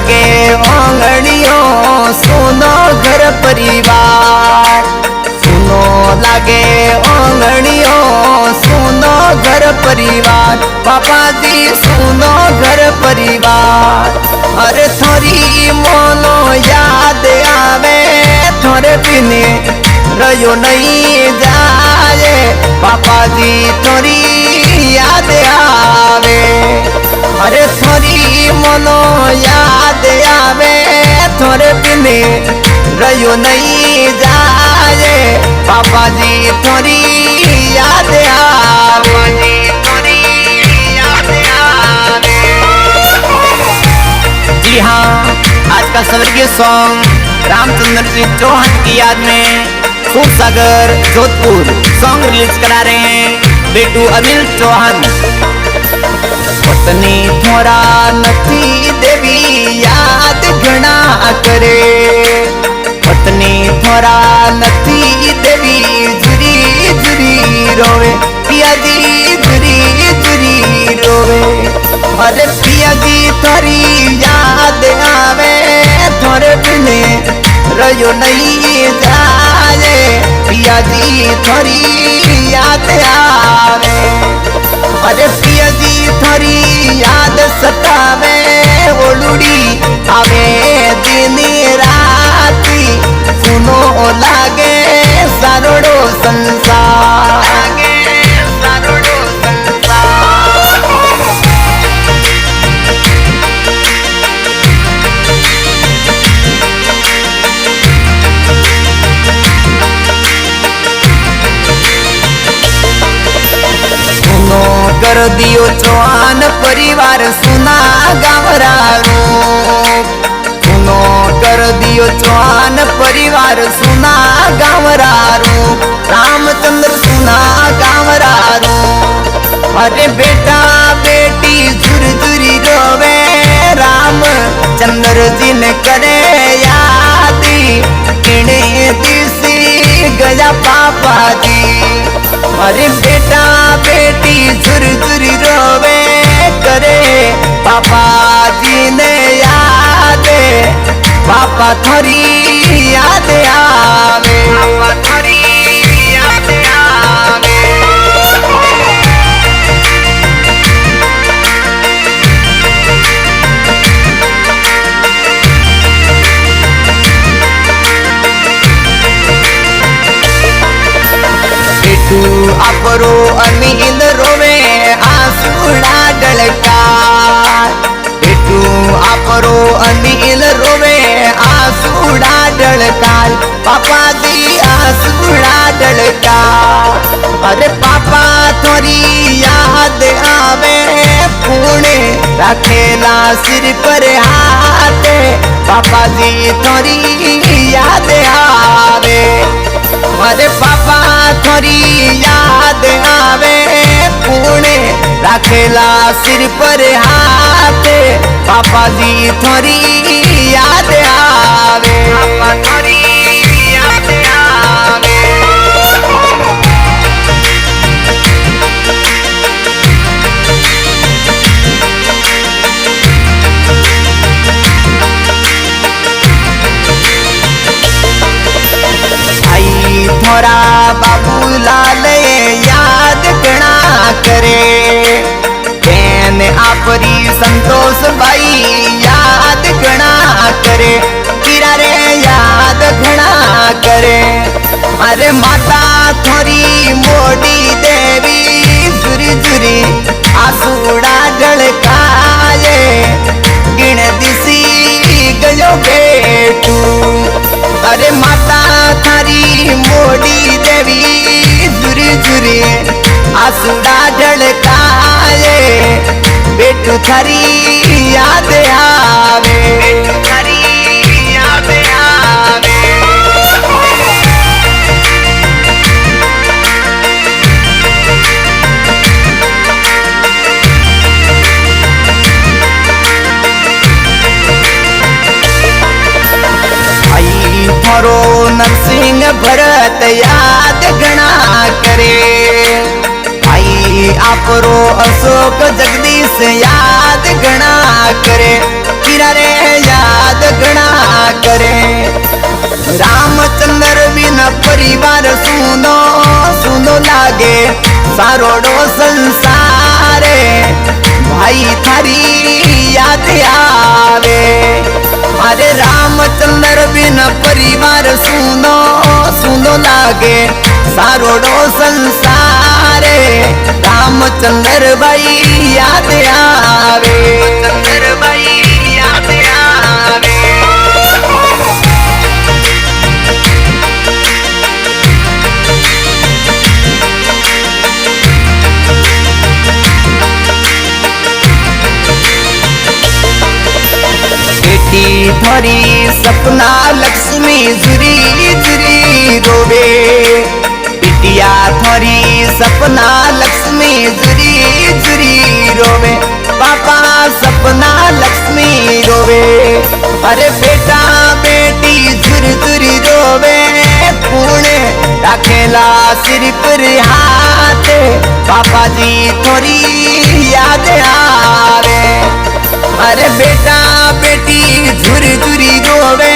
लागे ओंगड़ियों सुनो घर परिवार, सुनो लागे ओंगड़ियों सुनो घर परिवार, पापा जी सुनो घर परिवार। अरे थोड़ी मोनो याद आवे थोड़े बिने रयो नहीं जाए, पापा जी थोड़ी याद आवे। अरे थोड़ी मोनो याद आवे थोड़े बिने रयो नहीं जाए, पापा जी थोड़ी याद आवे, थोड़ी याद आवे। जी हाँ, आज का स्वर्गीय सॉन्ग रामचंद्र सिंह चौहान की याद में सूरसागर जोधपुर सॉन्ग रिलीज करा रहे हैं बेटू अनिल चौहान। पत्नी थोड़ा नथी देवी याद घना करे, पत्नी थोड़ा नथी देवी जुरी जुरी रोवे, पिया जी जुरी जुरी रोवे। अरे पिया जी थोड़ी याद आवे थोड़े बिने रयो नहीं जाए, पिया जी थोड़ी याद आवे। अरे पिया जी थोड़ी याद सतावे ओलुड़ी आवे दिन राती, सुनो लागे सारोड़ो संसार, लागे सारोड़ो संसार। कर दियो चौहान परिवार सुना गावरारो, सुनो कर दियो चौहान परिवार सुना गावरारो, रामचंद्र सुना गावरारो। अरे बेटा बेटी झुर झुरी रोवे रामचंद्र जी ने करे यादी, किणे दिसी गया पापा जी। अरे बेटा बेटी झुर झुरी रोवे करे पापा जी ने याद, पापा थोड़ी याद आवे, पापा थोड़ी याद आवे। आपरो अनिल रोवे आंसुड़ा डलका, बेटू आपरो अनिल रोवे आंसुड़ा डलका, पापा जी आंसुड़ा डलका। अरे पापा थोड़ी याद आवे पुणे रखेला सिर पर हाथ, पापा जी थोड़ी याद आवे। अरे पापा थोड़ी याद आवे पुणे रखेला सिर पर हाथ, पापा जी थोड़ी याद आवे, पापा थोड़ी याद आवे। थोड़ा बाबूलाल याद घना करे, बेन आपरी संतोष भाई याद घना करे, किरा रे याद घना करे। अरे माता थोड़ी मोड़ी देवी जुरी जुरी आंसुड़ा ढलकाए, गिण दिसी गयो बेटू। अरे माता थारी मोड़ी देवी जुरी जुरी आंसुड़ा ढलकाए, बेटू थारी याद आवे, बेटू थारी याद आवे। थोरो नरसिंह भरत याद घना करे, भाई आपरो अशोक जगदीश याद घना करे, किरा रे परिवार सुनो सुनो लागे सारोड़ो संसार भाई थारी याद आवे। अरे रामचंद्र बिन परिवार सुनो सुनो लागे सारोड़ो संसार रामचंद्र भाई याद आवे। चंद्र भाई याद आवे। थोरी सपना लक्ष्मी जुरी जुरी रोवे। बिटिया थोरी सपना लक्ष्मी जुरी जुरी रोवे। पापा सपना लक्ष्मी रोवे। अरे बेटा बेटी झुर झुरी रोवे। पुणे रखेला सिर पर हाथ पापा जी थोरी याद आवे। अरे बेटा बेटी झुर झुरी रोवे।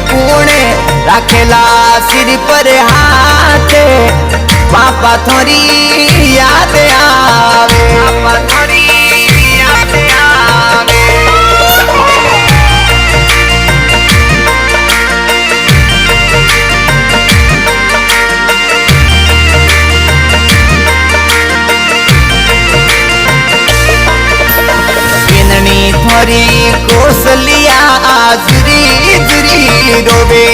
पुणे रखेला सिर पर हाथ पापा थोड़ी याद आवे। पापा थोड़ी याद आवे। थोरी कोसलिया जुरी जुरी रोवे।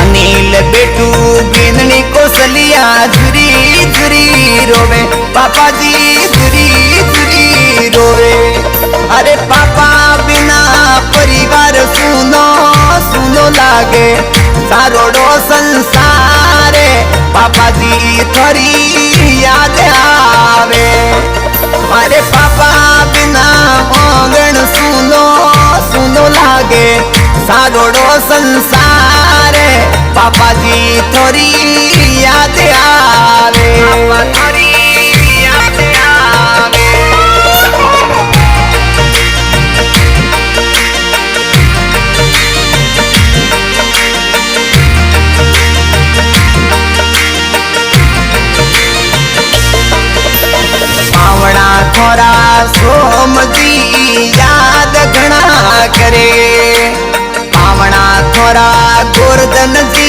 अनिल बेटू गेंदनी कोसलिया जुरी जुरी रोवे। पापा जी जुरी जुरी रोवे। अरे पापा बिना परिवार सुनो सुनो लागे सारोड़ो संसार पापा जी थोड़ी याद आवे। अरे पापा बिना आंगन सुनो सुनो लागे सारोड़ो संसार पापा जी थोड़ी याद आवे। पापा थोड़ी याद आवे। पावड़ा थोरा सोम जी याद घना करे। पावड़ा थोरा गोवर्धन जी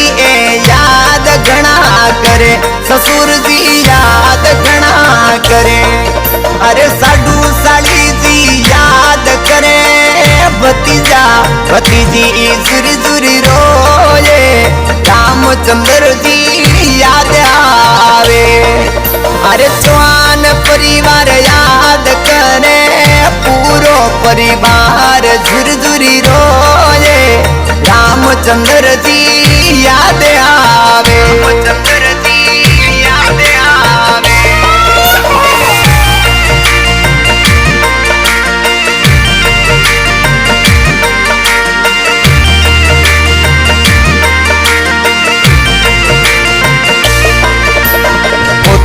याद घना करे। ससुर जी याद घना करे। अरे साडू साड़ी जी याद करे। भतीजा भतीजी जुरी जुरी रोए। रामचंद्र जी याद आवे। अरे चौहान परिवार याद करे। पूरो परिवार झुर झुरी रोए। रामचंद्र जी याद आवे। रामचंद्र जी याद आवे।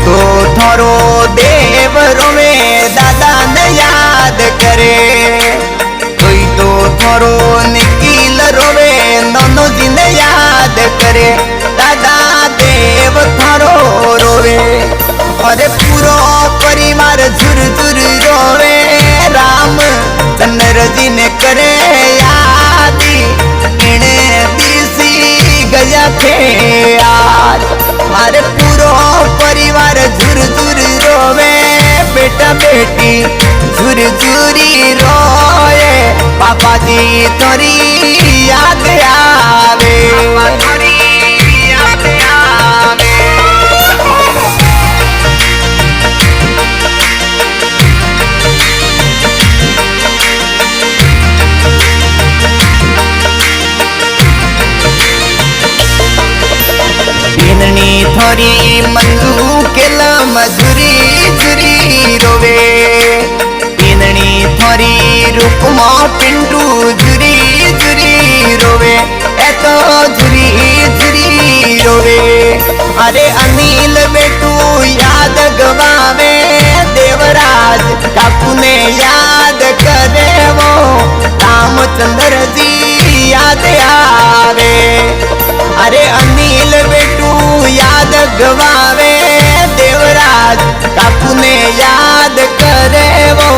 तो थोरो देवरो में दादा ने याद करे। कोई तो थोरो निकील रोवे नौनो जी ने याद करे। दादा देव थोरो रोवे। अरे पूरो परिवार झुर झुर रोवे। राम चंद्र जी ने करे याद इने बीसी गया थे आज। अरे पूरो परिवार झुर झुर रोवे। बेटा बेटी झुर झुरी रोए। पापा जी थोड़ी याद आवे। पापा थोड़ी याद आवे। थोरी मंजू केल मधुरी झुरी रोवे। इंदनी थोरी रुकमा पिंटू झुरी झुरी रोवे। ए तो झुरी गवावे देवराज काकू ने याद करे वो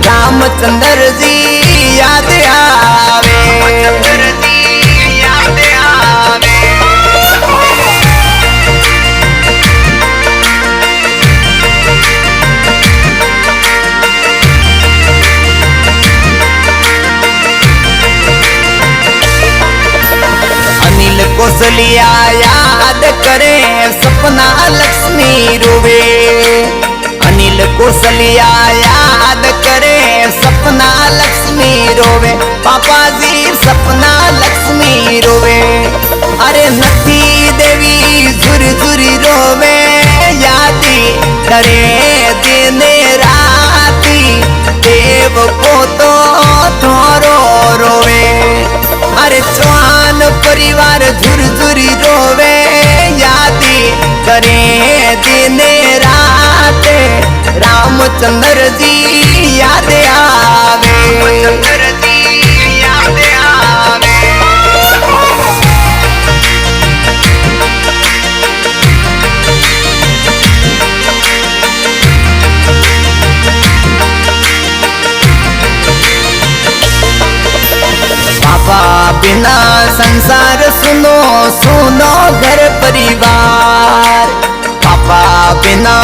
रामचंद्र जी याद आवे रामचंद्र जी याद आवे। अनिल कौशलिया याद करे सपना लक्ष्मी रोवे अनिल कौशलिया याद करे सपना लक्ष्मी रोवे पापा जी सपना लक्ष्मी रोवे अरे नथी देवी झुरी झुरी रोवे यादी करे दिन राती देव को तो थोरो रोवे अरे चौहान परिवार झुरझुरी रोवे यादी करे दिन रात रामचंद्र जी याद आवे रामचंद्र जी याद आवे। पापा बिना संसार सुनो सुनो घर परिवार पापा बिना